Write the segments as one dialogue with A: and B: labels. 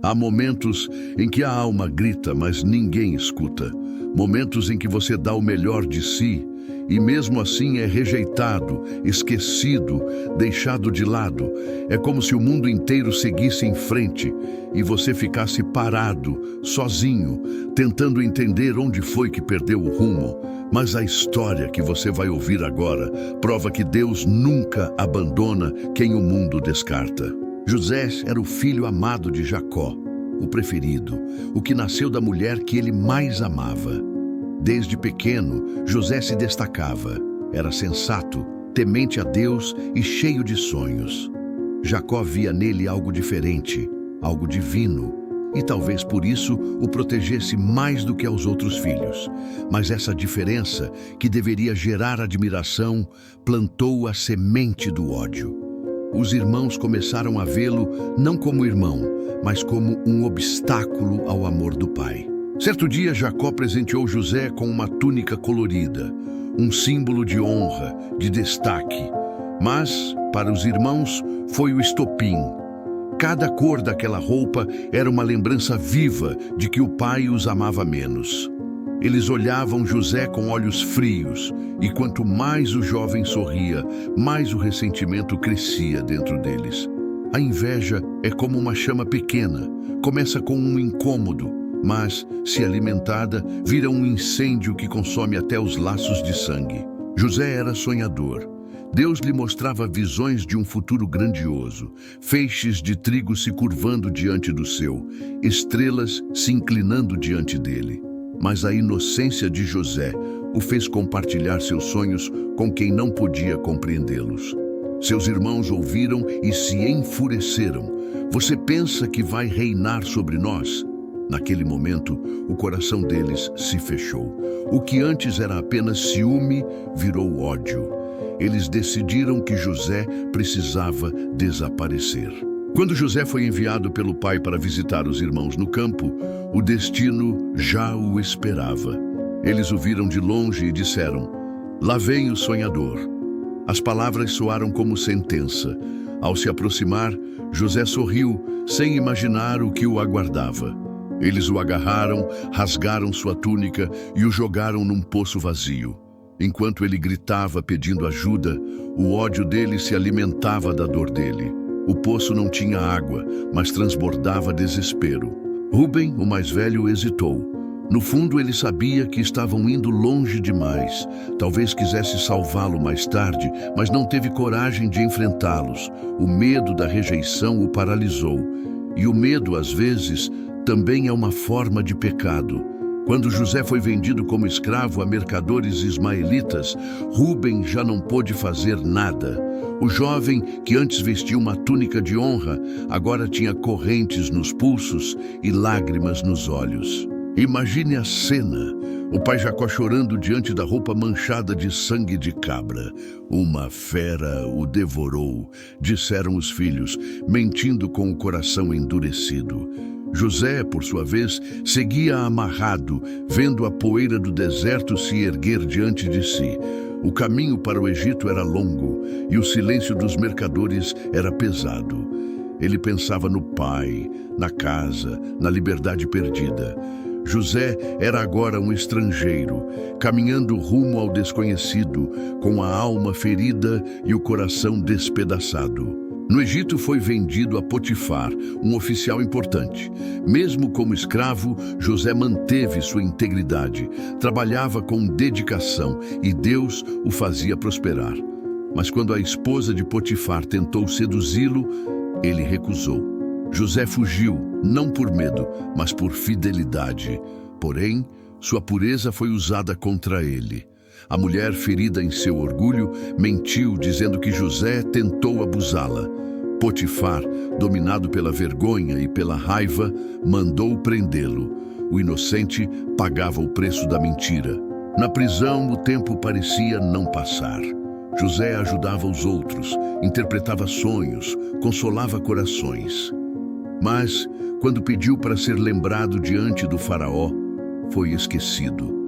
A: Há momentos em que a alma grita, mas ninguém escuta. Momentos em que você dá o melhor de si e mesmo assim é rejeitado, esquecido, deixado de lado. É como se o mundo inteiro seguisse em frente e você ficasse parado, sozinho, tentando entender onde foi que perdeu o rumo. Mas a história que você vai ouvir agora prova que Deus nunca abandona quem o mundo descarta. José era o filho amado de Jacó, o preferido, o que nasceu da mulher que ele mais amava. Desde pequeno, José se destacava. Era sensato, temente a Deus e cheio de sonhos. Jacó via nele algo diferente, algo divino, e talvez por isso o protegesse mais do que aos outros filhos. Mas essa diferença, que deveria gerar admiração, plantou a semente do ódio. Os irmãos começaram a vê-lo não como irmão, mas como um obstáculo ao amor do pai. Certo dia, Jacó presenteou José com uma túnica colorida, um símbolo de honra, de destaque. Mas, para os irmãos, foi o estopim. Cada cor daquela roupa era uma lembrança viva de que o pai os amava menos. Eles olhavam José com olhos frios, e quanto mais o jovem sorria, mais o ressentimento crescia dentro deles. A inveja é como uma chama pequena, começa com um incômodo, mas, se alimentada, vira um incêndio que consome até os laços de sangue. José era sonhador. Deus lhe mostrava visões de um futuro grandioso, feixes de trigo se curvando diante do seu, estrelas se inclinando diante dele. Mas a inocência de José o fez compartilhar seus sonhos com quem não podia compreendê-los. Seus irmãos ouviram e se enfureceram. Você pensa que vai reinar sobre nós? Naquele momento, o coração deles se fechou. O que antes era apenas ciúme virou ódio. Eles decidiram que José precisava desaparecer. Quando José foi enviado pelo pai para visitar os irmãos no campo, o destino já o esperava. Eles o viram de longe e disseram: "Lá vem o sonhador." As palavras soaram como sentença. Ao se aproximar, José sorriu, sem imaginar o que o aguardava. Eles o agarraram, rasgaram sua túnica e o jogaram num poço vazio. Enquanto ele gritava pedindo ajuda, o ódio dele se alimentava da dor dele. O poço não tinha água, mas transbordava desespero. Rúben, o mais velho, hesitou. No fundo, ele sabia que estavam indo longe demais. Talvez quisesse salvá-lo mais tarde, mas não teve coragem de enfrentá-los. O medo da rejeição o paralisou. E o medo, às vezes, também é uma forma de pecado. Quando José foi vendido como escravo a mercadores ismaelitas, Rúben já não pôde fazer nada. O jovem, que antes vestia uma túnica de honra, agora tinha correntes nos pulsos e lágrimas nos olhos. Imagine a cena, o pai Jacó chorando diante da roupa manchada de sangue de cabra. "Uma fera o devorou", disseram os filhos, mentindo com o coração endurecido. José, por sua vez, seguia amarrado, vendo a poeira do deserto se erguer diante de si. O caminho para o Egito era longo e o silêncio dos mercadores era pesado. Ele pensava no pai, na casa, na liberdade perdida. José era agora um estrangeiro, caminhando rumo ao desconhecido, com a alma ferida e o coração despedaçado. No Egito foi vendido a Potifar, um oficial importante. Mesmo como escravo, José manteve sua integridade, trabalhava com dedicação e Deus o fazia prosperar. Mas quando a esposa de Potifar tentou seduzi-lo, ele recusou. José fugiu, não por medo, mas por fidelidade. Porém, sua pureza foi usada contra ele. A mulher, ferida em seu orgulho, mentiu dizendo que José tentou abusá-la. Potifar, dominado pela vergonha e pela raiva, mandou prendê-lo. O inocente pagava o preço da mentira. Na prisão, o tempo parecia não passar. José ajudava os outros, interpretava sonhos, consolava corações. Mas, quando pediu para ser lembrado diante do faraó, foi esquecido.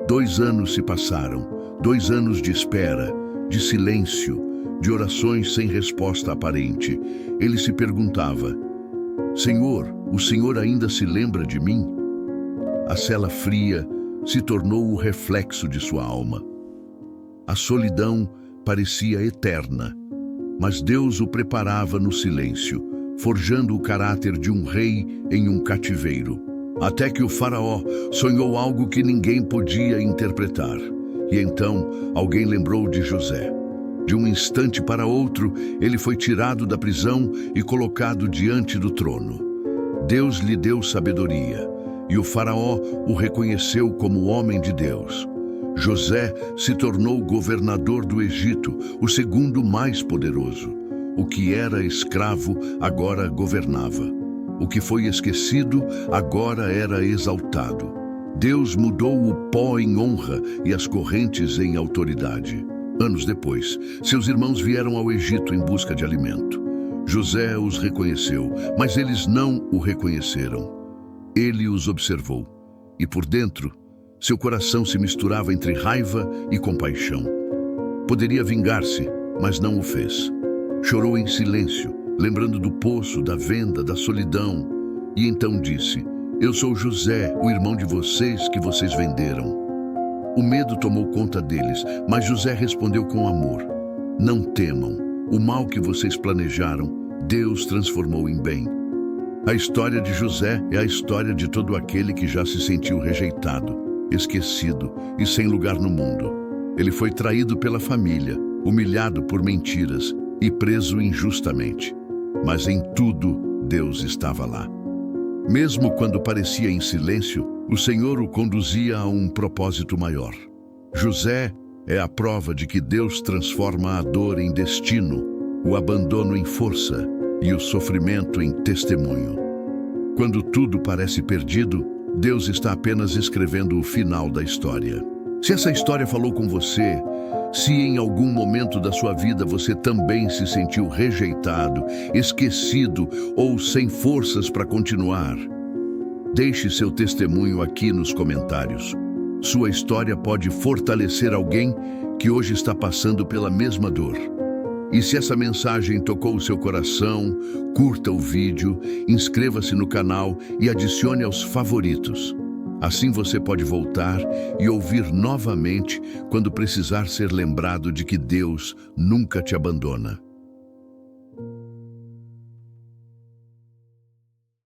A: 2 anos se passaram, 2 anos de espera, de silêncio, de orações sem resposta aparente. Ele se perguntava: "Senhor, o Senhor ainda se lembra de mim? A cela fria se tornou o reflexo de sua alma. A solidão parecia eterna, mas Deus o preparava no silêncio, forjando o caráter de um rei em um cativeiro. Até que o faraó sonhou algo que ninguém podia interpretar. E então alguém lembrou de José. De um instante para outro, ele foi tirado da prisão e colocado diante do trono. Deus lhe deu sabedoria, e o faraó o reconheceu como homem de Deus. José se tornou governador do Egito, o segundo mais poderoso. O que era escravo agora governava. O que foi esquecido agora era exaltado. Deus mudou o pó em honra e as correntes em autoridade. Anos depois, seus irmãos vieram ao Egito em busca de alimento. José os reconheceu, mas eles não o reconheceram. Ele os observou, e por dentro, seu coração se misturava entre raiva e compaixão. Poderia vingar-se, mas não o fez. Chorou em silêncio, lembrando do poço, da venda, da solidão, e então disse: "Eu sou José, o irmão de vocês que vocês venderam." O medo tomou conta deles, mas José respondeu com amor: "Não temam, o mal que vocês planejaram, Deus transformou em bem." A história de José é a história de todo aquele que já se sentiu rejeitado, esquecido e sem lugar no mundo. Ele foi traído pela família, humilhado por mentiras e preso injustamente. Mas em tudo, Deus estava lá. Mesmo quando parecia em silêncio, o Senhor o conduzia a um propósito maior. José é a prova de que Deus transforma a dor em destino, o abandono em força e o sofrimento em testemunho. Quando tudo parece perdido, Deus está apenas escrevendo o final da história. Se essa história falou com você, se em algum momento da sua vida você também se sentiu rejeitado, esquecido ou sem forças para continuar, deixe seu testemunho aqui nos comentários. Sua história pode fortalecer alguém que hoje está passando pela mesma dor. E se essa mensagem tocou o seu coração, curta o vídeo, inscreva-se no canal e adicione aos favoritos. Assim você pode voltar e ouvir novamente quando precisar ser lembrado de que Deus nunca te abandona.